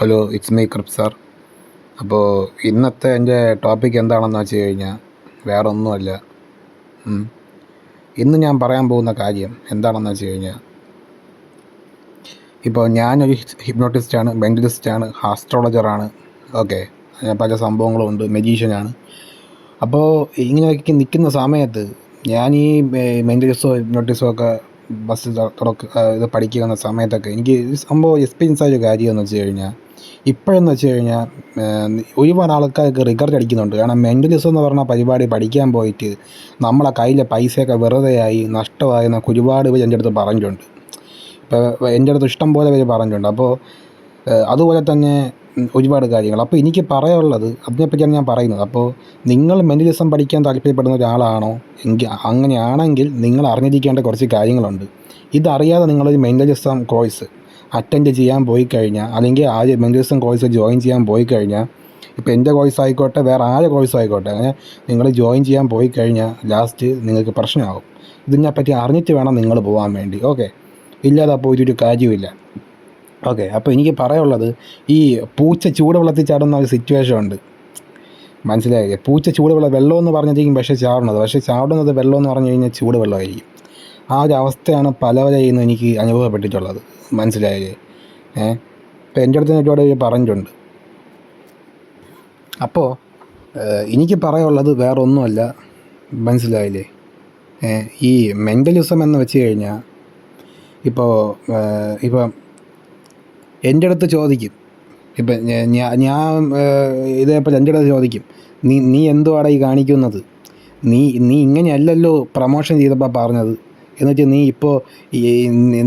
Hello, it's me Krip sir. അപ്പോൾ ഇന്നത്തെ എൻ്റെ ടോപ്പിക് എന്താണെന്ന് വെച്ച് കഴിഞ്ഞാൽ വേറെ ഒന്നുമല്ല. ഇന്ന് ഞാൻ പറയാൻ പോകുന്ന കാര്യം എന്താണെന്ന് വെച്ച് കഴിഞ്ഞാൽ, ഇപ്പോൾ ഞാനൊരു ഹിപ്നോട്ടിസ്റ്റാണ്, മെൻ്റലിസ്റ്റാണ്, ആസ്ട്രോളജറാണ്. ഓക്കെ, പല സംഭവങ്ങളും ഉണ്ട്, മെജീഷ്യനാണ്. അപ്പോൾ ഇങ്ങനെയൊക്കെ നിൽക്കുന്ന സമയത്ത് ഞാൻ ഈ മെൻ്റലിസോ ഹിപ്നോട്ടിസോ ഒക്കെ ബസ്സിൽ ഇത് പഠിക്കുന്ന സമയത്തൊക്കെ എനിക്ക് സംഭവം എക്സ്പീരിയൻസ് ആയ ഒരു കാര്യമെന്ന് വെച്ച് കഴിഞ്ഞാൽ, ഇപ്പോഴെന്ന് വെച്ച് കഴിഞ്ഞാൽ ഒരുപാട് ആൾക്കാർക്ക് റിഗ്രറ്റ് അടിക്കുന്നുണ്ട്. കാരണം മെൻ്റലിസം എന്ന് പറഞ്ഞ പരിപാടി പഠിക്കാൻ പോയിട്ട് നമ്മളെ കയ്യിലെ പൈസയൊക്കെ വെറുതെയായി നഷ്ടമായെന്നൊക്കെ ഒരുപാട് പേര് എൻ്റെ അടുത്ത് പറഞ്ഞിട്ടുണ്ട്. ഇപ്പോൾ എൻ്റെ അടുത്ത് ഇഷ്ടം പോലെ പേര് പറഞ്ഞിട്ടുണ്ട്. അപ്പോൾ അതുപോലെ തന്നെ ഒരുപാട് കാര്യങ്ങൾ. അപ്പോൾ എനിക്ക് പറയാനുള്ളത് അതിനെപ്പറ്റിയാണ് ഞാൻ പറയുന്നത്. അപ്പോൾ നിങ്ങൾ മെൻ്റലിസം പഠിക്കാൻ താല്പര്യപ്പെടുന്ന ഒരാളാണോ അങ്ങനെയാണെങ്കിൽ നിങ്ങൾ അറിഞ്ഞിരിക്കേണ്ട കുറച്ച് കാര്യങ്ങളുണ്ട്. ഇതറിയാതെ നിങ്ങളൊരു മെൻ്റലിസം കോഴ്സ് അറ്റൻഡ് ചെയ്യാൻ പോയി കഴിഞ്ഞാൽ, അല്ലെങ്കിൽ ആ മെൻ്റലിസം കോഴ്സ് ജോയിൻ ചെയ്യാൻ പോയി കഴിഞ്ഞാൽ, ഇപ്പോൾ എൻ്റെ കോഴ്സ് ആയിക്കോട്ടെ വേറെ ആരെ കോഴ്സ് ആയിക്കോട്ടെ, അങ്ങനെ നിങ്ങൾ ജോയിൻ ചെയ്യാൻ പോയി കഴിഞ്ഞാൽ ലാസ്റ്റ് നിങ്ങൾക്ക് പ്രശ്നമാകും. ഇതിനെപ്പറ്റി അറിഞ്ഞിട്ട് വേണം നിങ്ങൾ പോകാൻ വേണ്ടി. ഓക്കെ, ഇല്ലാതെ പോയിട്ടൊരു കാര്യമില്ല. ഓക്കെ, അപ്പോൾ എനിക്ക് പറയാനുള്ളത്, ഈ പൂച്ച ചൂടുവെള്ളത്തിൽ ചാടുന്ന ഒരു സിറ്റുവേഷൻ ഉണ്ട്, മനസ്സിലായില്ലേ? പൂച്ച വെള്ളം എന്ന് പറഞ്ഞിരിക്കും പക്ഷേ ചാടുന്നത് വെള്ളം എന്ന് പറഞ്ഞു കഴിഞ്ഞാൽ ചൂടുവെള്ളമായിരിക്കും. ആ ഒരു അവസ്ഥയാണ് പലവരെയും എനിക്ക് അനുഭവപ്പെട്ടിട്ടുള്ളത്, മനസ്സിലായില്ലേ? ഇപ്പോൾ എൻ്റെ അടുത്ത് ഒരുപാട് പേര് പറഞ്ഞിട്ടുണ്ട്. അപ്പോൾ എനിക്ക് പറയാനുള്ളത് വേറെ ഒന്നുമല്ല, മനസ്സിലായില്ലേ? ഈ മെൻ്റലിസം എന്ന് വെച്ച് കഴിഞ്ഞാൽ, ഇപ്പോൾ എൻ്റെ അടുത്ത് ചോദിക്കും, ഇപ്പം ഞാൻ ഇതേപോലെ എൻ്റെ അടുത്ത് ചോദിക്കും, നീ എന്തുവാടാ ഈ കാണിക്കുന്നത്? നീ ഇങ്ങനെയല്ലല്ലോ പ്രമോഷൻ ചെയ്തപ്പോൾ പറഞ്ഞത്. എന്നുവെച്ചാൽ നീ ഇപ്പോൾ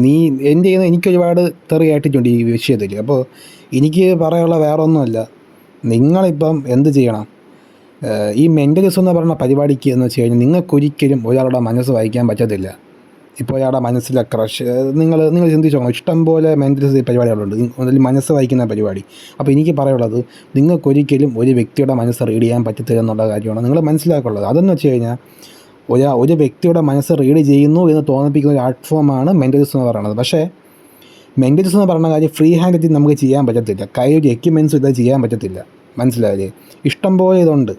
നീ എൻ്റെ ചെയ്യുന്ന എനിക്കൊരുപാട് തെറി കേട്ടിട്ടുണ്ട് ഈ വിഷയത്തിൽ. അപ്പോൾ എനിക്ക് പറയാനുള്ള വേറെ ഒന്നുമല്ല, നിങ്ങളിപ്പം എന്ത് ചെയ്യണം, ഈ മെൻ്റലിസം എന്ന് പറയുന്ന പരിപാടിക്ക് എന്ന് വെച്ച് കഴിഞ്ഞാൽ നിങ്ങൾക്കൊരിക്കലും ഒരാളുടെ മനസ്സ് വായിക്കാൻ പറ്റത്തില്ല. ഇപ്പോൾ ഒരാളുടെ മനസ്സിലെ ക്രഷ് നിങ്ങൾ ചിന്തിച്ച് നോക്കണം. ഇഷ്ടം പോലെ മെൻ്റലിസ്റ്റ് പരിപാടികളുണ്ട്, അതിൽ മനസ്സ് വായിക്കുന്ന പരിപാടി. അപ്പോൾ എനിക്ക് പറയാനുള്ളത്, നിങ്ങൾക്കൊരിക്കലും ഒരു വ്യക്തിയുടെ മനസ്സ് റീഡ് ചെയ്യാൻ പറ്റത്തില്ല എന്നുള്ള കാര്യമാണ് നിങ്ങൾ മനസ്സിലാക്കുള്ളത്. അതെന്ന് വെച്ച് കഴിഞ്ഞാൽ, ഒരു വ്യക്തിയുടെ മനസ്സ് റീഡ് ചെയ്യുന്നു എന്ന് തോന്നിപ്പിക്കുന്ന ഒരു ആർട്ട് ഫോമാണ് മെൻ്റലിസം എന്ന് പറയുന്നത്. പക്ഷേ മെൻ്റലിസം എന്ന് പറയുന്ന കാര്യം ഫ്രീ ഹാൻഡിൽ നമുക്ക് ചെയ്യാൻ പറ്റത്തില്ല. കയ്യൊരു എക്യുപ്മെൻറ്റ്സ് ഇത് ചെയ്യാൻ പറ്റത്തില്ല, മനസ്സിലായില്ലേ? ഇഷ്ടം പോലെ ഇതുണ്ട്,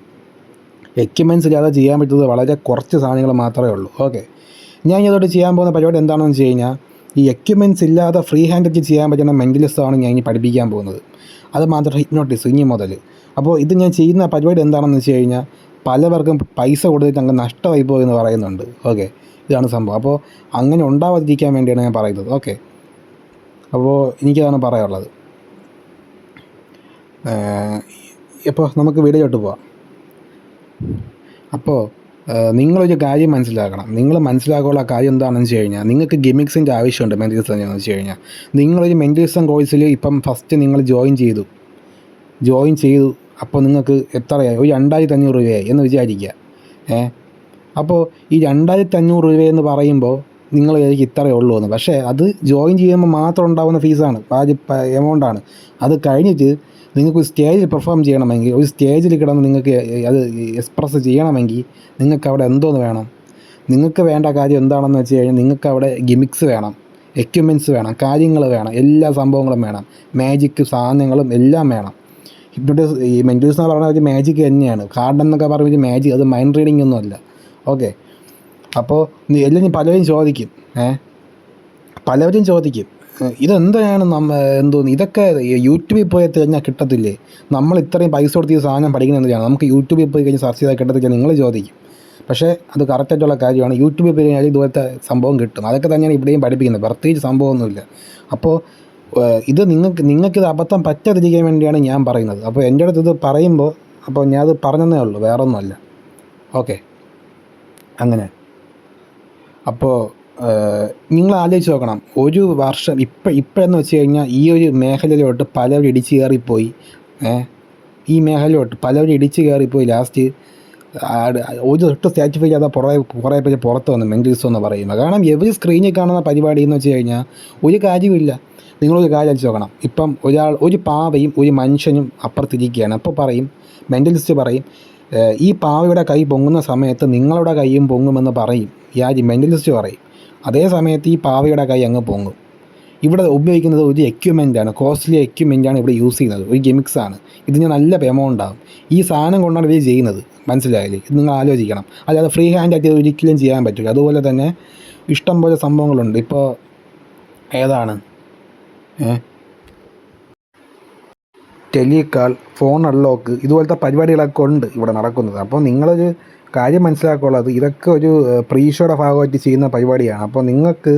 എക്യുപ്മെൻറ്റ്സ് ഇല്ലാതെ ചെയ്യാൻ പറ്റുന്നത് വളരെ കുറച്ച് സാധനങ്ങൾ മാത്രമേ ഉള്ളൂ. ഓക്കെ, ഞാൻ ഇതോട് ചെയ്യാൻ പോകുന്ന പരിപാടി എന്താണെന്ന് വെച്ച് കഴിഞ്ഞാൽ, ഈ എക്യുപ്മെൻറ്റ്സ് ഇല്ലാതെ ഫ്രീ ഹാൻഡിൽ ചെയ്യാൻ പറ്റുന്ന മെൻ്റലിസമാണ് ഞാൻ ഇനി പഠിപ്പിക്കാൻ പോകുന്നത്. അത് മാത്രം ഹിപ്നോട്ടിസം ഇനി മുതൽ. അപ്പോൾ ഇത് ഞാൻ ചെയ്യുന്ന പരിപാടി എന്താണെന്ന് വെച്ച് കഴിഞ്ഞാൽ, പലവർക്കും പൈസ കൊടുത്തിട്ട് അങ്ങ് നഷ്ടമായി പോയെന്ന് പറയുന്നുണ്ട്. ഓക്കെ, ഇതാണ് സംഭവം. അപ്പോൾ അങ്ങനെ ഉണ്ടാവാതിരിക്കാൻ വേണ്ടിയാണ് ഞാൻ പറയുന്നത്. ഓക്കെ, അപ്പോൾ എനിക്കതാണ് പറയാനുള്ളത്. ഇപ്പോൾ നമുക്ക് വീഡിയോട്ട് പോവാം. അപ്പോൾ നിങ്ങളൊരു കാര്യം മനസ്സിലാക്കണം. നിങ്ങൾ മനസ്സിലാക്കാനുള്ള കാര്യം എന്താണെന്ന് വെച്ച് കഴിഞ്ഞാൽ, നിങ്ങൾക്ക് ഗിമിക്സിൻ്റെ ആവശ്യമുണ്ട് മെൻ്റലിസം എന്ന് വെച്ച് കഴിഞ്ഞാൽ. നിങ്ങളൊരു മെൻ്റലിസം കോഴ്സിൽ ഇപ്പം ഫസ്റ്റ് നിങ്ങൾ ജോയിൻ ചെയ്തു, അപ്പോൾ നിങ്ങൾക്ക് എത്രയായി? ഒരു 2500 രൂപയായി എന്ന് വിചാരിക്കുക. അപ്പോൾ ഈ 2500 രൂപയെന്ന് പറയുമ്പോൾ നിങ്ങൾ വിചാരിക്കും ഇത്രയേ ഉള്ളൂ എന്ന്. പക്ഷേ അത് ജോയിൻ ചെയ്യുമ്പോൾ മാത്രം ഉണ്ടാകുന്ന ഫീസാണ്, എമൗണ്ടാണ്. അത് കഴിഞ്ഞിട്ട് നിങ്ങൾക്ക് സ്റ്റേജിൽ പെർഫോം ചെയ്യണമെങ്കിൽ, ഒരു സ്റ്റേജിൽ കിടന്ന് നിങ്ങൾക്ക് അത് എക്സ്പ്രസ് ചെയ്യണമെങ്കിൽ നിങ്ങൾക്ക് അവിടെ എന്തോന്ന് വേണം? നിങ്ങൾക്ക് വേണ്ട കാര്യം എന്താണെന്ന് വെച്ച് കഴിഞ്ഞാൽ, നിങ്ങൾക്ക് അവിടെ ഗിമിക്സ് വേണം, എക്യുപ്മെൻറ്റ്സ് വേണം, കാര്യങ്ങൾ വേണം, എല്ലാ സംഭവങ്ങളും വേണം, മാജിക് സാധനങ്ങളും എല്ലാം വേണം. ഈ മെൻ്റലിസം എന്ന് പറഞ്ഞാൽ ഒരു മാജിക് തന്നെയാണ്. കാർഡ് എന്നൊക്കെ പറഞ്ഞൊരു മാജിക്, അത് മൈൻഡ് റീഡിംഗ് ഒന്നുമല്ല. ഓക്കെ, അപ്പോൾ എല്ലാം പലരും ചോദിക്കും ഇതെന്താണ് എന്തോന്ന്, ഇതൊക്കെ യൂട്യൂബിൽ പോയി കഴിഞ്ഞാൽ കിട്ടത്തില്ലേ? നമ്മൾ ഇത്രയും പൈസ കൊടുത്ത് ഈ സാധനം പഠിക്കുന്നത് എന്തിനാണ്? നമുക്ക് യൂട്യൂബിൽ പോയി കഴിഞ്ഞാൽ സെർച്ച് ചെയ്താൽ കിട്ടത്തില്ല നിങ്ങൾ ചോദിക്കും. പക്ഷേ അത് കറക്റ്റായിട്ടുള്ള കാര്യമാണ്. യൂട്യൂബിൽ പോയി കഴിഞ്ഞാൽ ഇതുപോലത്തെ സംഭവം കിട്ടും. അതൊക്കെ തന്നെയാണ് ഇവിടെയും പഠിപ്പിക്കുന്നത്, പ്രത്യേകിച്ച് സംഭവമൊന്നുമില്ല. അപ്പോൾ ഇത് നിങ്ങൾക്കിത് അബദ്ധം പറ്റാതിരിക്കാൻ വേണ്ടിയാണ് ഞാൻ പറയുന്നത്. അപ്പോൾ എൻ്റെ അടുത്ത് ഇത് പറയുമ്പോൾ അപ്പോൾ ഞാനത് പറഞ്ഞതേ ഉള്ളൂ, വേറൊന്നുമല്ല. ഓക്കെ, അങ്ങനെ. അപ്പോൾ നിങ്ങൾ ആലോചിച്ച് നോക്കണം, ഒരു വർഷം ഇപ്പോഴെന്ന് വെച്ച് കഴിഞ്ഞാൽ ഈ ഒരു മേഖലയിലോട്ട് പലവരും ഇടിച്ച് കയറിപ്പോയി. ഈ മേഖലയിലോട്ട് പലവരും ഇടിച്ച് കയറിപ്പോയി. ലാസ്റ്റ് ഒരു തൊട്ട് സാറ്റിസ്ഫൈ ചെയ്യാതെ കുറേ പേര് പുറത്ത് വന്നു മെൻ്റലിസം എന്ന് പറയുന്നത്. കാരണം എവരി സ്ക്രീനിൽ കാണുന്ന പരിപാടി എന്ന് വെച്ച് കഴിഞ്ഞാൽ ഒരു കാര്യമില്ല. നിങ്ങളൊരു കാര്യം അടിച്ച് നോക്കണം. ഇപ്പം ഒരു പാവയും ഒരു മനുഷ്യനും അപ്പുറത്തിരിക്കുകയാണ്. അപ്പോൾ പറയും, മെൻ്റലിസ്റ്റ് പറയും, ഈ പാവയുടെ കൈ പൊങ്ങുന്ന സമയത്ത് നിങ്ങളുടെ കൈയും പൊങ്ങുമെന്ന് പറയും, മെൻ്റലിസ്റ്റ് പറയും. അതേ സമയത്ത് ഈ പാവയുടെ കൈ അങ്ങ് പൊങ്ങും. ഇവിടെ ഉപയോഗിക്കുന്നത് ഒരു എക്യുപ്മെൻ്റാണ്, കോസ്റ്റ്ലി എക്യുപ്മെൻ്റാണ് ഇവിടെ യൂസ് ചെയ്യുന്നത്, ഒരു ഗിമിക്സാണ്. ഇതിന് നല്ല എമൗണ്ട് ആവും. ഈ സാധനം കൊണ്ടാണ് ഇവർ ചെയ്യുന്നത്, മനസ്സിലായില്ലേ? ഇത് നിങ്ങൾ ആലോചിക്കണം. അല്ലാതെ ഫ്രീ ഹാൻഡായിട്ട് ഒരിക്കലും ചെയ്യാൻ പറ്റില്ല. അതുപോലെ തന്നെ ഇഷ്ടം പോലെ സംഭവങ്ങളുണ്ട്. ഇപ്പോൾ ഏതാണ് ടെലികാൾ, ഫോൺ അൺലോക്ക്, ഇതുപോലത്തെ പരിപാടികളൊക്കെ ഉണ്ട് ഇവിടെ നടക്കുന്നത്. അപ്പോൾ നിങ്ങളൊരു കാര്യം മനസ്സിലാക്കുള്ളത്, ഇതൊക്കെ ഒരു പ്രീ ഷോയുടെ ഭാഗമായിട്ട് ചെയ്യുന്ന പരിപാടിയാണ്. അപ്പോൾ നിങ്ങൾക്ക്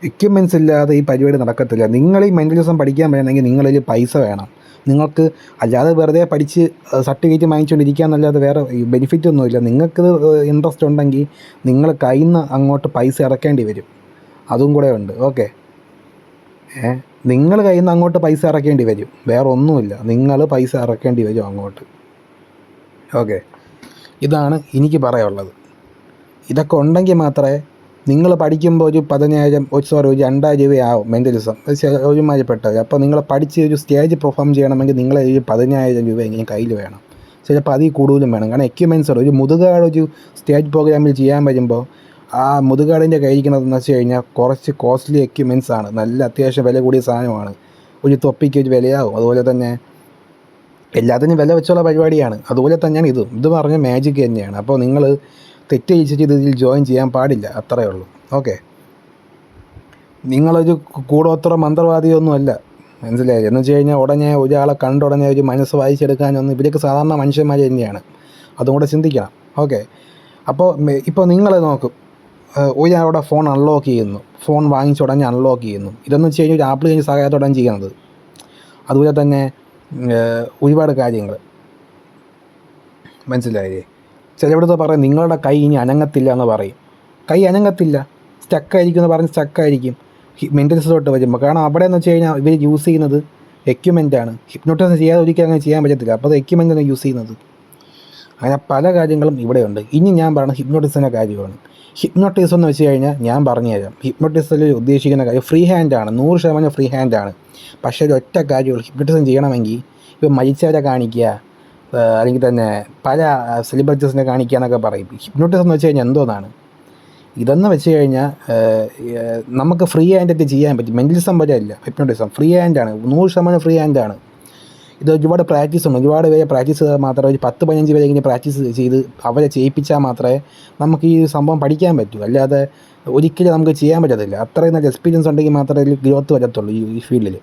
എക്യുപ്മെൻറ്റ്സ് ഇല്ലാതെ ഈ പരിപാടി നടക്കത്തില്ല. നിങ്ങൾ ഈ മെൻ്റലിസം പഠിക്കാൻ വേണമെങ്കിൽ നിങ്ങളിൽ പൈസ വേണം നിങ്ങൾക്ക്. അല്ലാതെ വെറുതെ പഠിച്ച് സർട്ടിഫിക്കറ്റ് വാങ്ങിച്ചുകൊണ്ടിരിക്കുക എന്നല്ലാതെ വേറെ ബെനിഫിറ്റ് ഒന്നുമില്ല. നിങ്ങൾക്ക് ഇൻട്രസ്റ്റ് ഉണ്ടെങ്കിൽ നിങ്ങൾ കയ്യിൽ നിന്ന് അങ്ങോട്ട് പൈസ ഇറക്കേണ്ടി വരും, അതും കൂടെ ഉണ്ട്. ഓക്കെ, നിങ്ങൾ കയ്യിൽ നിന്ന് അങ്ങോട്ട് പൈസ ഇറക്കേണ്ടി വരും, വേറെ ഒന്നുമില്ല. നിങ്ങൾ പൈസ ഇറക്കേണ്ടി വരും അങ്ങോട്ട്. ഓക്കെ, ഇതാണ് എനിക്ക് പറയാനുള്ളത്. ഇതൊക്കെ ഉണ്ടെങ്കിൽ മാത്രമേ നിങ്ങൾ പഠിക്കുമ്പോൾ ഒരു 10,000 ഒരു 2,000 രൂപയാവും മെൻ്റലിസം ഒരുമാതിരിപ്പെട്ടത്. അപ്പോൾ നിങ്ങൾ പഠിച്ച് ഒരു സ്റ്റേജ് പെർഫോം ചെയ്യണമെങ്കിൽ നിങ്ങൾ ഒരു 10,000 രൂപ എങ്ങനെ കയ്യിൽ വേണം, ചിലപ്പോൾ അതിൽ കൂടുതലും വേണം. കാരണം എക്യുപ്മെൻറ്റ്സ് ഒരു മുതുകാട് ഒരു സ്റ്റേജ് പ്രോഗ്രാമിൽ ചെയ്യാൻ വരുമ്പോൾ ആ മുതുകാടിൻ്റെ കയ്യിരിക്കുന്നതെന്ന് വെച്ച് കഴിഞ്ഞാൽ കുറച്ച് കോസ്റ്റ്ലി എക്യുപ്മെൻറ്റ്സ് ആണ്, നല്ല അത്യാവശ്യം വില കൂടിയ സാധനമാണ്. ഒരു തൊപ്പിക്ക് ഒരു വിലയാവും. അതുപോലെ തന്നെ എല്ലാത്തിനും വില വെച്ചുള്ള പരിപാടിയാണ്. അതുപോലെ തന്നെയാണ് ഇത് പറഞ്ഞ മാജിക് തന്നെയാണ്. അപ്പോൾ നിങ്ങൾ തെറ്റ് ചെയ്യിച്ചിട്ട് ഇതിൽ ജോയിൻ ചെയ്യാൻ പാടില്ല, അത്രയേ ഉള്ളൂ. ഓക്കെ, നിങ്ങളൊരു കൂടോത്ര മന്ത്രവാദിയൊന്നുമല്ല, മനസ്സിലായില്ലേ? എന്ന് വെച്ച് കഴിഞ്ഞാൽ ഉടനെ ഒരാളെ കണ്ടുടനെ ഒരു മനസ്സ് വായിച്ചെടുക്കാനൊന്നും, ഇവരൊക്കെ സാധാരണ മനുഷ്യന്മാർ തന്നെയാണ്, അതും കൂടെ ചിന്തിക്കണം. ഓക്കെ, ഇപ്പോൾ നിങ്ങൾ നോക്കും, ഒരാളുടെ ഫോൺ അൺലോക്ക് ചെയ്യുന്നു, ഫോൺ വാങ്ങിച്ച ഉടനെ അൺലോക്ക് ചെയ്യുന്നു. ഇതെന്ന് വെച്ച് കഴിഞ്ഞാൽ ഒരു ആപ്ലിക്കേഷൻ സഹായത്തോടെയാണ് ചെയ്യുന്നത്. അതുപോലെ തന്നെ ഒരുപാട് കാര്യങ്ങൾ, മനസ്സിലായില്ലേ? ചിലയിടത്ത് പറയും നിങ്ങളുടെ കൈ ഇനി അനങ്ങത്തില്ല എന്ന് പറയും. കൈ അനങ്ങത്തില്ല, സ്റ്റക്കായിരിക്കും എന്ന് പറഞ്ഞ് സ്റ്റക്കായിരിക്കും മെൻ്റലിസത്തോട്ട് വരുമ്പോൾ. കാരണം അവിടെ എന്ന് വെച്ച് കഴിഞ്ഞാൽ ഇവർ യൂസ് ചെയ്യുന്നത് എക്യുപ്മെൻ്റാണ്. ഹിപ്നോട്ടിസം ചെയ്യാതെ ഒരിക്കലും അങ്ങനെ ചെയ്യാൻ പറ്റത്തില്ല. അപ്പോൾ അത് എക്യുപ്മെൻ്റാണ് യൂസ് ചെയ്യുന്നത്. അങ്ങനെ പല കാര്യങ്ങളും ഇവിടെയുണ്ട്. ഇനി ഞാൻ പറയുന്നത് ഹിപ്നോട്ടിസത്തിൻ്റെ കാര്യമാണ്. ഹിപ്നോട്ടിസം എന്ന് വെച്ച് കഴിഞ്ഞാൽ ഞാൻ പറഞ്ഞുതരാം. ഹിപ്നോട്ടിസത്തിൽ ഉദ്ദേശിക്കുന്ന കാര്യം ഫ്രീ ഹാൻഡാണ്, 100% ഫ്രീ ഹാൻഡാണ്. പക്ഷേ ഒരു ഒറ്റ കാര്യമുള്ളൂ, ഹിപ്നോട്ടിസം ചെയ്യണമെങ്കിൽ ഇപ്പോൾ മരിച്ചവരെ കാണിക്കുക, അല്ലെങ്കിൽ തന്നെ പല സെലിബ്രിറ്റീസിനെ കാണിക്കുക എന്നൊക്കെ പറയും. ഹിപ്നോട്ടിസം എന്ന് വെച്ച് കഴിഞ്ഞാൽ എന്തോന്നാണ് ഇതെന്ന് വെച്ച് കഴിഞ്ഞാൽ നമുക്ക് ഫ്രീ ഹാൻഡായിട്ട് ചെയ്യാൻ പറ്റും. മെൻ്റലിസം പോലെ അല്ല ഹിപ്നോട്ടിസം, ഫ്രീ ഹാൻഡാണ്, 100% ഫ്രീ ഹാൻഡാണ്. ഇത് ഒരുപാട് പ്രാക്ടീസുണ്ട്. ഒരുപാട് പേരെ പ്രാക്ടീസ് ചെയ്താൽ മാത്രമേ, ഒരു 10-15 പേരെ ഇങ്ങനെ പ്രാക്ടീസ് ചെയ്ത് അവരെ ചെയ്യിപ്പിച്ചാൽ മാത്രമേ നമുക്ക് ഈ സംഭവം പഠിക്കാൻ പറ്റൂ. അല്ലാതെ ഒരിക്കലും നമുക്ക് ചെയ്യാൻ പറ്റത്തില്ല. അത്രയും നല്ല എക്സ്പീരിയൻസ് ഉണ്ടെങ്കിൽ മാത്രമേ ഇതിൽ ഗ്രോത്ത് വരത്തുള്ളൂ ഈ ഫീൽഡിൽ.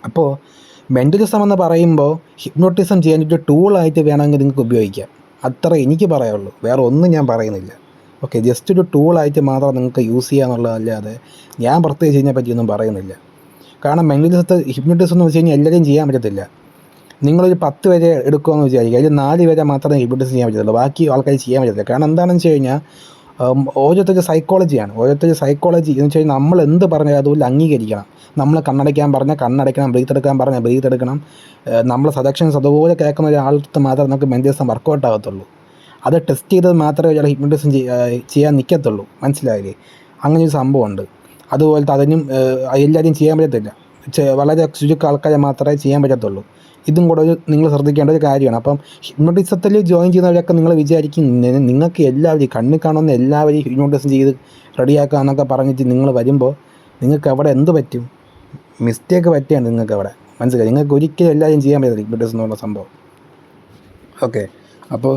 അപ്പോൾ മെൻ്റലിസം എന്ന് പറയുമ്പോൾ ഹിപ്നോട്ടിസം ചെയ്യാൻ ഒരു ടൂളായിട്ട് വേണമെങ്കിൽ നിങ്ങൾക്ക് ഉപയോഗിക്കാം. അത്ര എനിക്ക് പറയാനുള്ളൂ, വേറെ ഒന്നും ഞാൻ പറയുന്നില്ല. ഓക്കെ, ജസ്റ്റ് ഒരു ടൂളായിട്ട് മാത്രം നിങ്ങൾക്ക് യൂസ് ചെയ്യാന്നുള്ളതല്ലാതെ ഞാൻ പ്രത്യേകിച്ച് ഇതിനെ പറ്റിയൊന്നും പറയുന്നില്ല. കാരണം ഹിപ്നോട്ടിസം എന്ന് വെച്ച് കഴിഞ്ഞാൽ എല്ലാവരും ചെയ്യാൻ പറ്റത്തില്ല. നിങ്ങളൊരു 10 പേരെ എടുക്കുമെന്ന് വിചാരിക്കുക, അതിൽ 4 പേരെ മാത്രമേ ഹിപ്നോട്ടിസം ചെയ്യാൻ പറ്റത്തുള്ളൂ, ബാക്കി ആൾക്കാർ ചെയ്യാൻ പറ്റത്തില്ല. കാരണം എന്താണെന്ന് വെച്ച് കഴിഞ്ഞാൽ ഓരോരുത്തരുടെ സൈക്കോളജിയാണ്. ഓരോരുത്തരുടെ സൈക്കോളജി എന്ന് വെച്ച് കഴിഞ്ഞാൽ നമ്മൾ എന്ത് പറഞ്ഞാൽ അതുപോലെ അംഗീകരിക്കണം. നമ്മൾ കണ്ണടയ്ക്കാൻ പറഞ്ഞാൽ കണ്ണടയ്ക്കണം, ബ്രീത്ത് എടുക്കാൻ പറഞ്ഞാൽ ബ്രീത്ത് എടുക്കണം. നമ്മൾ സജഷൻസ് അതുപോലെ കേൾക്കുന്ന ഒരാൾക്ക് മാത്രമേ നമുക്ക് മെൻ്റലിസം വർക്കൗട്ട് ആകത്തുള്ളൂ. അത് ടെസ്റ്റ് ചെയ്തത് മാത്രമേ ഒരാൾ ഹിപ്നോട്ടിസം ചെയ്യാൻ നിൽക്കത്തുള്ളൂ, മനസ്സിലായില്ലേ? അങ്ങനെ ഒരു സംഭവമുണ്ട്. അതുപോലത്തെ അതിനും എല്ലാവരും ചെയ്യാൻ പറ്റത്തില്ല, വളരെ ചുരുക്കം ആൾക്കാരെ മാത്രമേ ചെയ്യാൻ പറ്റത്തുള്ളൂ. ഇതും കൂടെ നിങ്ങൾ ശ്രദ്ധിക്കേണ്ട ഒരു കാര്യമാണ്. അപ്പം ഹിപ്നോട്ടിസത്തിൽ ജോയിൻ ചെയ്യുന്നവരൊക്കെ നിങ്ങൾ വിചാരിക്കും നിങ്ങൾക്ക് എല്ലാവരും കണ്ണിൽ കാണുന്ന എല്ലാവരെയും ഹിപ്നോട്ടിസം ചെയ്ത് റെഡിയാക്കുക എന്നൊക്കെ പറഞ്ഞിട്ട് നിങ്ങൾ വരുമ്പോൾ നിങ്ങൾക്ക് അവിടെ എന്ത് പറ്റും? മിസ്റ്റേക്ക് പറ്റിയാണ് നിങ്ങൾക്ക് അവിടെ, മനസ്സിലായി? നിങ്ങൾക്ക് ഒരിക്കലും എല്ലാവരും ചെയ്യാൻ പറ്റില്ല ഹിപ്നോട്ടിസം എന്നുള്ള സംഭവം. ഓക്കെ, അപ്പോൾ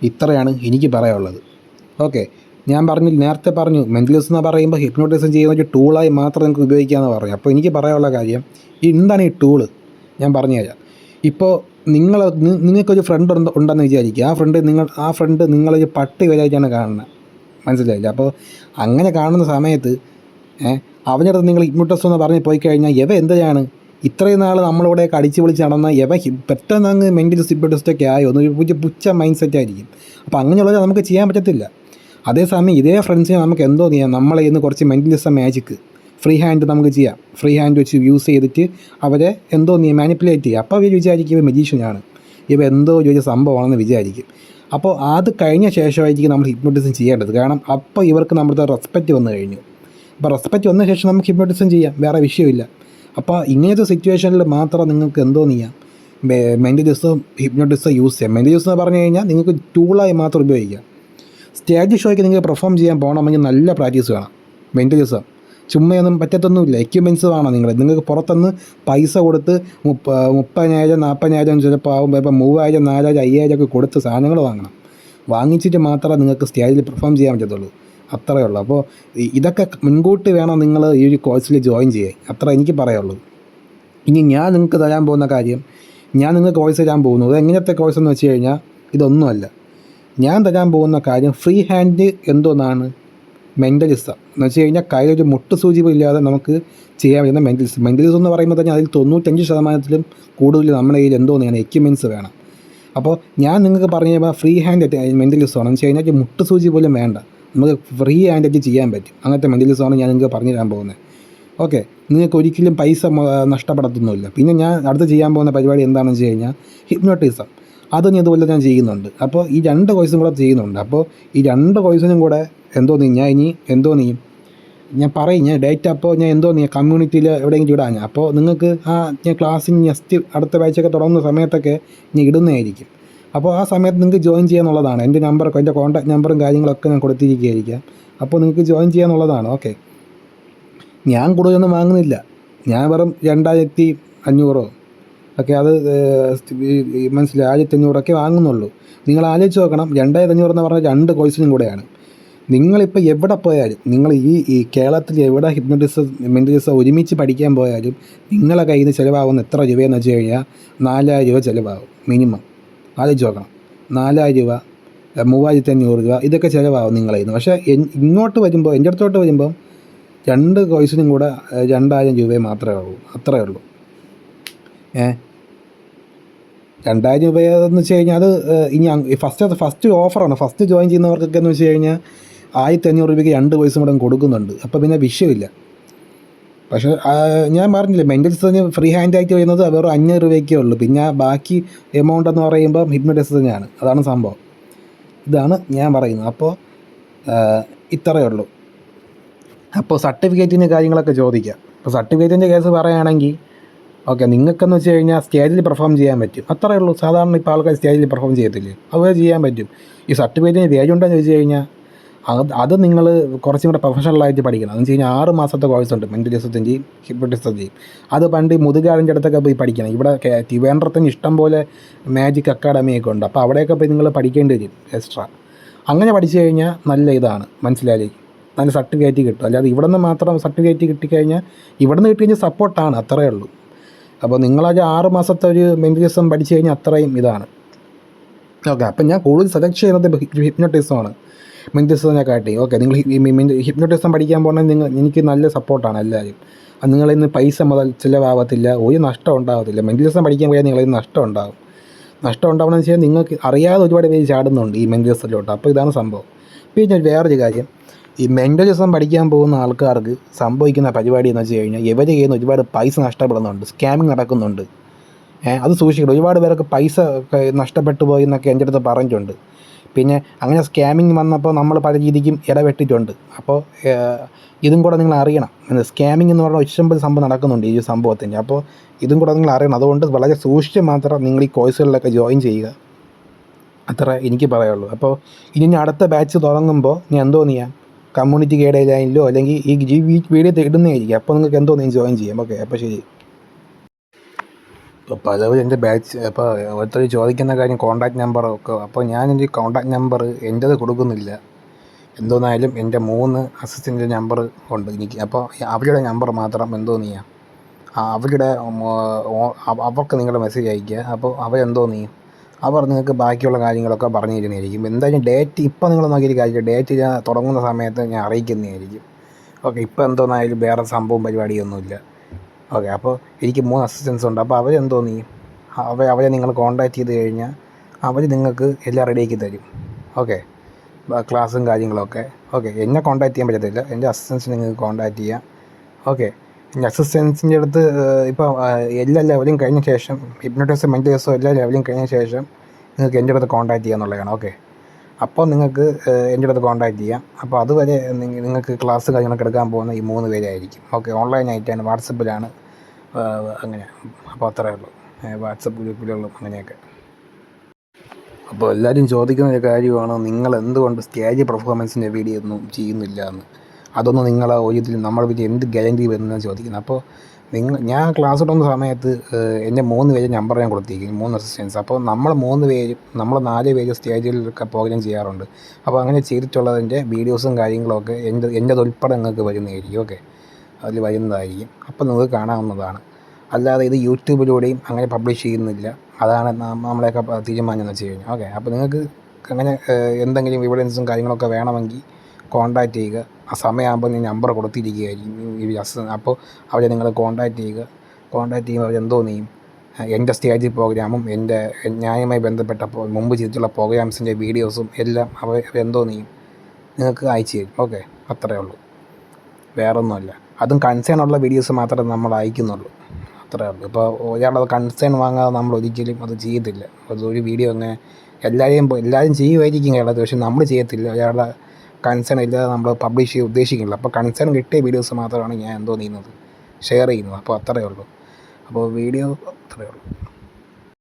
ഇത്രയാണ് എനിക്ക് പറയാനുള്ളത്. ഓക്കെ, ഞാൻ നേരത്തെ പറഞ്ഞു മെൻ്റലിസം എന്ന് പറയുമ്പോൾ ഹിപ്നോട്ടിസം ചെയ്യുന്ന ഒരു ടൂളായി മാത്രം നിങ്ങൾക്ക് ഉപയോഗിക്കാമെന്ന് പറഞ്ഞു. അപ്പോൾ എനിക്ക് പറയാനുള്ള കാര്യം എന്താണ് ഈ ടൂള് ഞാൻ പറഞ്ഞുതരാം. ഇപ്പോൾ നിങ്ങൾക്കൊരു ഫ്രണ്ട് ഉണ്ടെന്ന് വിചാരിക്കുക. ആ ഫ്രണ്ട് നിങ്ങളൊരു പട്ടി വരായിട്ടാണ് കാണുന്നത്, മനസ്സിലായില്ല? അപ്പോൾ അങ്ങനെ കാണുന്ന സമയത്ത് അവനടുത്ത് നിങ്ങൾ ഹിപ്നോട്ടിസം എന്ന് പറഞ്ഞ് പോയി കഴിഞ്ഞാൽ എന്തിനാണ് ഇത്രയും നാൾ നമ്മളിവിടെയൊക്കെ അടിച്ച് പൊളിച്ച് നടന്ന പെട്ടെന്ന് അങ്ങ് മെൻ്റലിസ്റ്റ് ഹിപ്നോട്ടിസ്റ്റൊക്കെ ആയോ ഒരു പുച്ഛ മൈൻഡ് സെറ്റ് ആയിരിക്കും. അപ്പോൾ അങ്ങനെയുള്ളത് നമുക്ക് ചെയ്യാൻ പറ്റത്തില്ല. അതേസമയം ഇതേ ഫ്രണ്ട്സിനെ നമുക്ക് എന്തോ ചെയ്യാം, നമ്മളെ ഇന്ന് കുറച്ച് മെൻ്റലിസം മാജിക്ക് ഫ്രീ ഹാൻഡ് നമുക്ക് ചെയ്യാം. ഫ്രീ ഹാൻഡ് വെച്ച് യൂസ് ചെയ്തിട്ട് അവരെ എന്തോ മാനിപ്പുലേറ്റ് ചെയ്യുക. അപ്പോൾ അവർ വിചാരിക്കും ഇവ മജീഷ്യനാണ്, ഇവ എന്തോ ഒരു സംഭവമാണെന്ന് വിചാരിക്കും. അപ്പോൾ അത് കഴിഞ്ഞ ശേഷമായിരിക്കും നമ്മൾ ഹിപ്നോട്ടിസം ചെയ്യേണ്ടത്. കാരണം അപ്പോൾ ഇവർക്ക് നമ്മുടെ റെസ്പെക്റ്റ് വന്നു കഴിഞ്ഞു. അപ്പോൾ റെസ്പെക്റ്റ് വന്ന ശേഷം നമുക്ക് ഹിപ്നോട്ടിസം ചെയ്യാം, വേറെ വിഷയമില്ല. അപ്പോൾ ഇങ്ങനത്തെ സിറ്റുവേഷനിൽ മാത്രം നിങ്ങൾക്ക് എന്തോ ചെയ്യാം, മെൻ്റലിസം ഹിപ്നോട്ടിസം യൂസ് ചെയ്യാം. മെൻ്റലിസം എന്ന് പറഞ്ഞു കഴിഞ്ഞാൽ നിങ്ങൾക്ക് ടൂളായി മാത്രം ഉപയോഗിക്കാം. സ്റ്റേജ് ഷോയ്ക്ക് നിങ്ങൾ പെർഫോം ചെയ്യാൻ പോകണമെങ്കിൽ നല്ല പ്രാക്ടീസ് വേണം. മെൻ്റലിസം ചുമ്മയൊന്നും പറ്റത്തൊന്നുമില്ല. എക്യുപ്മെൻറ്റ്സ് വേണം നിങ്ങൾക്ക് പുറത്തുനിന്ന് പൈസ കൊടുത്ത് 30,000 40,000 ചിലപ്പോൾ ആകുമ്പോൾ ഇപ്പം 3,000 4,000 5,000 ഒക്കെ കൊടുത്ത് സാധനങ്ങൾ വാങ്ങണം. വാങ്ങിച്ചിട്ട് മാത്രമേ നിങ്ങൾക്ക് സ്റ്റേജിൽ പെർഫോം ചെയ്യാൻ പറ്റത്തുള്ളൂ. അത്രയേ ഉള്ളൂ. അപ്പോൾ ഇതൊക്കെ മുൻകൂട്ടി വേണം നിങ്ങൾ ഈ ഒരു കോഴ്സിൽ ജോയിൻ ചെയ്യാൻ. അത്ര എനിക്ക് പറയുള്ളൂ. ഇനി ഞാൻ നിങ്ങൾക്ക് തരാൻ പോകുന്ന കാര്യം, ഞാൻ നിങ്ങൾക്ക് കോഴ്സ് തരാൻ പോകുന്നത് എങ്ങനത്തെ കോഴ്സ് എന്ന് വെച്ച് കഴിഞ്ഞാൽ ഇതൊന്നുമല്ല. ഞാൻ തരാൻ പോകുന്ന കാര്യം ഫ്രീ ഹാൻഡ് എന്തോന്നാണ് മെൻ്റലിസം എന്ന് വെച്ച് കഴിഞ്ഞാൽ കയ്യിലൊരു മുട്ട് സൂചി ഇല്ലാതെ നമുക്ക് ചെയ്യാൻ പറ്റുന്ന മെൻ്റലിസം എന്ന് പറയുമ്പോൾ തന്നെ അതിൽ 95% കൂടുതൽ നമ്മുടെ കയ്യിൽ എന്തോന്നാണ് എക്യുപ്മെൻറ്റ്സ് വേണം. അപ്പോൾ ഞാൻ നിങ്ങൾക്ക് പറഞ്ഞു കഴിയുമ്പോൾ ഫ്രീ ഹാൻഡ് മെൻ്റലിസമാണ് എന്ന് വെച്ച് കഴിഞ്ഞാൽ മുട്ട് സൂചി പോലും വേണ്ട, നമുക്ക് ഫ്രീ ഹാൻഡായിട്ട് ചെയ്യാൻ പറ്റും. അങ്ങനത്തെ മെൻ്റലിസമാണ് ഞാൻ നിങ്ങൾക്ക് പറഞ്ഞു തരാൻ പോകുന്നത്. ഓക്കെ, നിങ്ങൾക്ക് ഒരിക്കലും പൈസ നഷ്ടപ്പെടത്തൊന്നുമില്ല. പിന്നെ ഞാൻ അടുത്ത് ചെയ്യാൻ പോകുന്ന പരിപാടി എന്താണെന്ന് വെച്ച് കഴിഞ്ഞാൽ ഹിപ്നോട്ടിസം. അത് ഞാൻ ഇതുപോലെ ഞാൻ ചെയ്യുന്നുണ്ട്. അപ്പോൾ ഈ 2 കോഴ്സും കൂടെ ചെയ്യുന്നുണ്ട്. അപ്പോൾ ഈ 2 കോഴ്സിനും കൂടെ ഞാൻ പറയും, ഞാൻ ഡേറ്റ് അപ്പോൾ ഞാൻ കമ്മ്യൂണിറ്റിയിൽ എവിടെയെങ്കിലും ഇടാൻ. അപ്പോൾ നിങ്ങൾക്ക് ഞാൻ ക്ലാസ്സിന് നെക്സ്റ്റ് അടുത്ത ബാച്ചൊക്കെ തുടങ്ങുന്ന സമയത്തൊക്കെ ഞാൻ ഇടുന്നതായിരിക്കും. അപ്പോൾ ആ സമയത്ത് നിങ്ങൾക്ക് ജോയിൻ ചെയ്യാന്നുള്ളതാണ്. എൻ്റെ എൻ്റെ കോൺടാക്ട് നമ്പറും കാര്യങ്ങളൊക്കെ ഞാൻ കൊടുത്തിരിക്കുകയായിരിക്കാം. അപ്പോൾ നിങ്ങൾക്ക് ജോയിൻ ചെയ്യാന്നുള്ളതാണ്. ഓക്കെ, ഞാൻ കൂടുതലൊന്നും വാങ്ങുന്നില്ല. ഞാൻ വെറും 2,500 ഒക്കെ, അത് മനസ്സിലായി, 1,500 വാങ്ങുന്നുള്ളൂ. നിങ്ങൾ ആലോചിച്ച് നോക്കണം, 2,500 എന്ന് പറഞ്ഞാൽ 2 കോഴ്സിനും കൂടെയാണ്. നിങ്ങളിപ്പോൾ എവിടെ പോയാലും, നിങ്ങൾ ഈ കേരളത്തിൽ എവിടെ മെൻ്റലിസം ഒരുമിച്ച് പഠിക്കാൻ പോയാലും നിങ്ങളെ കയ്യിൽ നിന്ന് ചിലവാകുന്ന എത്ര രൂപയെന്ന് വെച്ച് കഴിഞ്ഞാൽ 4,000 രൂപ ചിലവാകും മിനിമം. ആലോചിച്ച് നോക്കണം, 4,000 രൂപ, 3,500 രൂപ, ഇതൊക്കെ ചിലവാകും നിങ്ങളെ നിന്ന്. പക്ഷേ ഇങ്ങോട്ട് വരുമ്പോൾ, എൻ്റെ അടുത്തോട്ട് വരുമ്പം 2 കോഴ്സിനും കൂടെ 2,000 രൂപയെ മാത്രമേ ഉള്ളൂ. അത്രയേ ഉള്ളൂ. 2,000 രൂപയെന്ന് വെച്ച് കഴിഞ്ഞാൽ അത് ഇനി ഫസ്റ്റ് ഓഫറാണ്. ഫസ്റ്റ് ജോയിൻ ചെയ്യുന്നവർക്കൊക്കെ എന്ന് വെച്ച് കഴിഞ്ഞാൽ 1,500 രൂപയ്ക്ക് 2 കോഴ്സും കൂടെ കൊടുക്കുന്നുണ്ട്. അപ്പോൾ പിന്നെ വിഷയമില്ല. പക്ഷേ ഞാൻ പറഞ്ഞില്ലേ, മെൻ്റലിസത്തിന് ഫ്രീ ഹാൻഡായിട്ട് വരുന്നത് വെറും 500 രൂപയ്ക്കേ ഉള്ളൂ. പിന്നെ ബാക്കി എമൗണ്ട് എന്ന് പറയുമ്പോൾ ഹിപ്നോട്ടിസം തന്നെയാണ്. അതാണ് സംഭവം. ഇതാണ് ഞാൻ പറയുന്നത്. അപ്പോൾ ഇത്രയേ ഉള്ളൂ. അപ്പോൾ സർട്ടിഫിക്കറ്റിന് കാര്യങ്ങളൊക്കെ ചോദിക്കാം. അപ്പോൾ സർട്ടിഫിക്കറ്റിൻ്റെ കേസ് പറയുകയാണെങ്കിൽ ഓക്കെ, നിങ്ങൾക്കെന്ന് വെച്ച് കഴിഞ്ഞാൽ സ്റ്റേജിൽ പെർഫോം ചെയ്യാൻ പറ്റും. അത്രയേ ഉള്ളൂ. സാധാരണ ഇപ്പോൾ ആൾക്കാർ സ്റ്റേജിൽ പെർഫോം ചെയ്യത്തില്ലേ, അതുപോലെ ചെയ്യാൻ പറ്റും. ഈ സർട്ടിഫിക്കറ്റിന് വേജ് ഉണ്ടെന്ന് ചോദിച്ചു കഴിഞ്ഞാൽ അത് നിങ്ങൾ കുറച്ചും കൂടെ പ്രൊഫഷണലായിട്ട് പഠിക്കണം. എന്ന് വെച്ച് കഴിഞ്ഞാൽ 6 മാസത്തെ കോഴ്സുണ്ട് മെൻ്റലിസത്തിൻ്റെയും ഹിപ്നോട്ടിസത്തിൻ്റെയും. അത് പണ്ട് മുതുകാടിൻ്റെ അടുത്തൊക്കെ പോയി പഠിക്കണം. ഇവിടെ ട്രിവാൻഡ്രത്തിന് ഇഷ്ടം പോലെ മാജിക് അക്കാഡമിയൊക്കെ ഉണ്ട്. അപ്പോൾ അവിടെയൊക്കെ പോയി നിങ്ങൾ പഠിക്കേണ്ടി വരും എക്സ്ട്രാ. അങ്ങനെ പഠിച്ചു കഴിഞ്ഞാൽ നല്ല ഇതാണ്, മനസ്സിലായി, നല്ല സർട്ടിഫിക്കറ്റ് കിട്ടും. അല്ലാതെ ഇവിടെ നിന്ന് മാത്രം സർട്ടിഫിക്കറ്റ് കിട്ടിക്കഴിഞ്ഞാൽ ഇവിടെ നിന്ന് കിട്ടിക്കഴിഞ്ഞാൽ സപ്പോർട്ടാണ്, അത്രയേ ഉള്ളൂ. അപ്പോൾ നിങ്ങളത് 6 മാസത്തെ ഒരു മെൻ്റലിസം പഠിച്ചു കഴിഞ്ഞാൽ അത്രയും ഇതാണ്. ഓക്കെ, അപ്പം ഞാൻ കൂടുതൽ സെലക്ട് ചെയ്യുന്നത് ഹിപ്നോട്ടിസമാണ് മെൻ്റലിസത്തിനെ കാട്ടി. ഓക്കെ, നിങ്ങൾ ഹിപ്നോട്ടിസം പഠിക്കാൻ പോകണമെങ്കിൽ എനിക്ക് നല്ല സപ്പോർട്ടാണ് എല്ലാവരും. നിങ്ങളിൽ നിന്ന് പൈസ മുതൽ ചിലവാകത്തില്ല, ഒരു നഷ്ടം ഉണ്ടാകത്തില്ല. മെൻ്റലിസം പഠിക്കാൻ പോയാൽ നിങ്ങളിൽ നിന്ന് നഷ്ടം ഉണ്ടാകും. നഷ്ടം ഉണ്ടാവണമെന്ന് വെച്ചാൽ നിങ്ങൾക്ക് അറിയാതെ ഒരുപാട് പേര് ചാടുന്നുണ്ട് ഈ മെൻ്റലിസത്തിലോട്ട്. അപ്പോൾ ഇതാണ് സംഭവം. പിന്നെ വേറൊരു കാര്യം, ഈ മെൻ്റലിസം പഠിക്കാൻ പോകുന്ന ആൾക്കാർക്ക് സംഭവിക്കുന്ന പരിപാടി എന്ന് വെച്ച് കഴിഞ്ഞാൽ ഇവരുടെ കയ്യിൽ നിന്ന് ഒരുപാട് പൈസ നഷ്ടപ്പെടുന്നുണ്ട്, സ്കാമിങ് നടക്കുന്നുണ്ട്. അത് സൂക്ഷിക്കണം. ഒരുപാട് പേർക്ക് പൈസ നഷ്ടപ്പെട്ടു പോയി എന്നൊക്കെ എൻ്റെ അടുത്ത് പറഞ്ഞിട്ടുണ്ട്. പിന്നെ അങ്ങനെ സ്കാമിങ് വന്നപ്പോൾ നമ്മൾ പല രീതിക്കും ഇടപെട്ടിട്ടുണ്ട്. അപ്പോൾ ഇതും കൂടെ നിങ്ങൾ അറിയണം. സ്കാമിങ് എന്ന് പറഞ്ഞാൽ ഇഷ്ടംപോലെ സംഭവം നടക്കുന്നുണ്ട് ഈ സംഭവത്തിൻ്റെ. അപ്പോൾ ഇതും കൂടെ നിങ്ങൾ അറിയണം. അതുകൊണ്ട് വളരെ സൂക്ഷിച്ച് മാത്രം നിങ്ങൾ ഈ കോഴ്സുകളിലൊക്കെ ജോയിൻ ചെയ്യുക. അത്ര എനിക്ക് പറയുള്ളൂ. അപ്പോൾ ഇനി അടുത്ത ബാച്ച് തുടങ്ങുമ്പോൾ ഞാൻ ചെയ്യാം, കമ്മ്യൂണിറ്റി ഗൈഡ് ലൈനിലോ അല്ലെങ്കിൽ ഈ വീഡിയോ ഇടുന്നതായിരിക്കും. അപ്പോൾ നിങ്ങൾക്ക് ഞാൻ ജോയിൻ ചെയ്യാം. ഓക്കെ, അപ്പോൾ ശരി. ഇപ്പോൾ പലരും എൻ്റെ ബാച്ച്, അപ്പോൾ ഓരോരുത്തർ ചോദിക്കുന്ന കാര്യം കോൺടാക്റ്റ് നമ്പറൊക്കെ. അപ്പോൾ ഞാൻ എൻ്റെ കോൺടാക്റ്റ് നമ്പർ എൻ്റേത് കൊടുക്കുന്നില്ല. എന്തോന്നായാലും എൻ്റെ 3 അസിസ്റ്റൻ്റ് നമ്പർ ഉണ്ട് എനിക്ക്. അപ്പോൾ അവരുടെ നമ്പർ മാത്രം ചെയ്യാം, അവർക്ക് നിങ്ങളുടെ മെസ്സേജ് അയയ്ക്കുക. അപ്പോൾ ചെയ്യും, അവർ നിങ്ങൾക്ക് ബാക്കിയുള്ള കാര്യങ്ങളൊക്കെ പറഞ്ഞു തരുന്നതായിരിക്കും. എന്തായാലും ഡേറ്റ് ഇപ്പോൾ നിങ്ങൾ നോക്കിയൊരു കാര്യം, ഡേറ്റ് ഞാൻ തുടങ്ങുന്ന സമയത്ത് ഞാൻ അറിയിക്കുന്നതായിരിക്കും. ഓക്കെ, ഇപ്പോൾ എന്തോന്നായാലും വേറെ സംഭവം പരിപാടിയൊന്നുമില്ല. ഓക്കെ, അപ്പോൾ എനിക്ക് 3 അസിസ്റ്റൻസ് ഉണ്ട്. അപ്പോൾ ചെയ്യും, അവരെ നിങ്ങൾ കോൺടാക്റ്റ് ചെയ്ത് കഴിഞ്ഞാൽ അവർ നിങ്ങൾക്ക് എല്ലാം റെഡിയാക്കി തരും. ഓക്കെ, ക്ലാസ്സും കാര്യങ്ങളൊക്കെ. ഓക്കെ, എന്നെ കോൺടാക്റ്റ് ചെയ്യാൻ പറ്റത്തില്ല, എൻ്റെ അസിസ്റ്റൻസിനെ നിങ്ങൾക്ക് കോൺടാക്റ്റ് ചെയ്യാം. ഓക്കെ, എൻ്റെ അസിസ്റ്റൻസിൻ്റെ അടുത്ത് ഇപ്പോൾ എല്ലാ ലെവലും കഴിഞ്ഞ ശേഷം, ഹിപ്നോട്ടിസം മെൻ്റലിസം എല്ലാ ലെവലും കഴിഞ്ഞ ശേഷം നിങ്ങൾക്ക് എൻ്റെ അടുത്ത് കോൺടാക്റ്റ് ചെയ്യാന്നുള്ളതാണ്. ഓക്കെ, അപ്പോൾ നിങ്ങൾക്ക് എൻ്റെ അടുത്ത് കോൺടാക്റ്റ് ചെയ്യാം. അപ്പോൾ അതുവരെ നിങ്ങൾക്ക് ക്ലാസ് കാര്യങ്ങളൊക്കെ എടുക്കാൻ പോകുന്ന ഈ 3 പേരായിരിക്കും. ഓക്കെ, ഓൺലൈനായിട്ടാണ്, വാട്സപ്പിലാണ്, അങ്ങനെ. അപ്പോൾ അത്രയേ ഉള്ളൂ. വാട്സപ്പ് ഗ്രൂപ്പിലുള്ളൂ, അങ്ങനെയൊക്കെ. അപ്പോൾ എല്ലാവരും ചോദിക്കുന്ന ഒരു കാര്യമാണ്, നിങ്ങൾ എന്തുകൊണ്ട് സ്റ്റേജ് പെർഫോമൻസിൻ്റെ വീഡിയോ ഒന്നും ചെയ്യുന്നില്ല എന്ന്. അതൊന്നും നിങ്ങളെ ഒരു നമ്മൾ പിന്നെ എന്ത് ഗ്യാരണ്ടി വരുന്നതെന്ന് ചോദിക്കുന്നത്. അപ്പോൾ ഞാൻ ക്ലാസ് എടുക്കുന്ന സമയത്ത് എൻ്റെ 3 പേര് നമ്പർ ഞാൻ കൊടുത്തിരിക്കും, 3 അസിസ്റ്റൻസ്. അപ്പോൾ നമ്മൾ 3 പേരും നമ്മൾ 4 പേര് സ്റ്റേജിലൊക്കെ പ്രോഗ്രാം ചെയ്യാറുണ്ട്. അപ്പോൾ അങ്ങനെ ചെയ്തിട്ടുള്ളതിൻ്റെ വീഡിയോസും കാര്യങ്ങളൊക്കെ എൻ്റെതുൾപ്പെടെ നിങ്ങൾക്ക് വരുന്നതായിരിക്കും. ഓക്കെ, അതിൽ വരുന്നതായിരിക്കും. അപ്പോൾ നിങ്ങൾക്ക് കാണാവുന്നതാണ്. അല്ലാതെ ഇത് യൂട്യൂബിലൂടെയും അങ്ങനെ പബ്ലിഷ് ചെയ്യുന്നില്ല. അതാണ് നമ്മളെയൊക്കെ തീരുമാനം എന്ന് വെച്ച് കഴിഞ്ഞാൽ. ഓക്കെ, അപ്പോൾ നിങ്ങൾക്ക് അങ്ങനെ എന്തെങ്കിലും എവിഡൻസും കാര്യങ്ങളൊക്കെ വേണമെങ്കിൽ കോൺടാക്റ്റ് ചെയ്യുക. ആ സമയമാകുമ്പോൾ ഞാൻ നമ്പർ കൊടുത്തിരിക്കുകയായിരിക്കും. അപ്പോൾ അവരെ നിങ്ങൾ കോൺടാക്റ്റ് ചെയ്യുക. കോൺടാക്റ്റ് ചെയ്യുമ്പോൾ അവരെന്തോ ചെയ്യും, എൻ്റെ സ്റ്റേജ് പ്രോഗ്രാമും എൻ്റെ ഞാനുമായി ബന്ധപ്പെട്ട മുമ്പ് ചെയ്തിട്ടുള്ള പ്രോഗ്രാംസിൻ്റെ വീഡിയോസും എല്ലാം അവരെന്തോ ചെയ്യും, നിങ്ങൾക്ക് അയച്ചു തരും. ഓക്കെ, അത്രയേ ഉള്ളൂ, വേറൊന്നുമല്ല. അതും കൺസേൺ ഉള്ള വീഡിയോസ് മാത്രമേ നമ്മൾ അയക്കുന്നുള്ളൂ, അത്രയേ ഉള്ളൂ. ഇപ്പോൾ ഒരാളത് കൺസേൺ വാങ്ങാതെ നമ്മൾ ഒരിക്കലും അത് ചെയ്യത്തില്ല. അതൊരു വീഡിയോ അങ്ങനെ എല്ലാവരും ചെയ്യുമായിരിക്കും കേരളത്തിൽ, പക്ഷെ നമ്മൾ ചെയ്യത്തില്ല. ഒരാളുടെ കൺസേൺ ഇല്ലാതെ നമ്മൾ പബ്ലിഷ് ചെയ്യാൻ ഉദ്ദേശിക്കുന്നില്ല. അപ്പോൾ കൺസേൺ കിട്ടിയ വീഡിയോസ് മാത്രമാണ് ഞാൻ ചെയ്യുന്നത്, ഷെയർ ചെയ്യുന്നത്. അപ്പോൾ അത്രയേ ഉള്ളൂ. അപ്പോൾ വീഡിയോ അത്രയേ ഉള്ളൂ.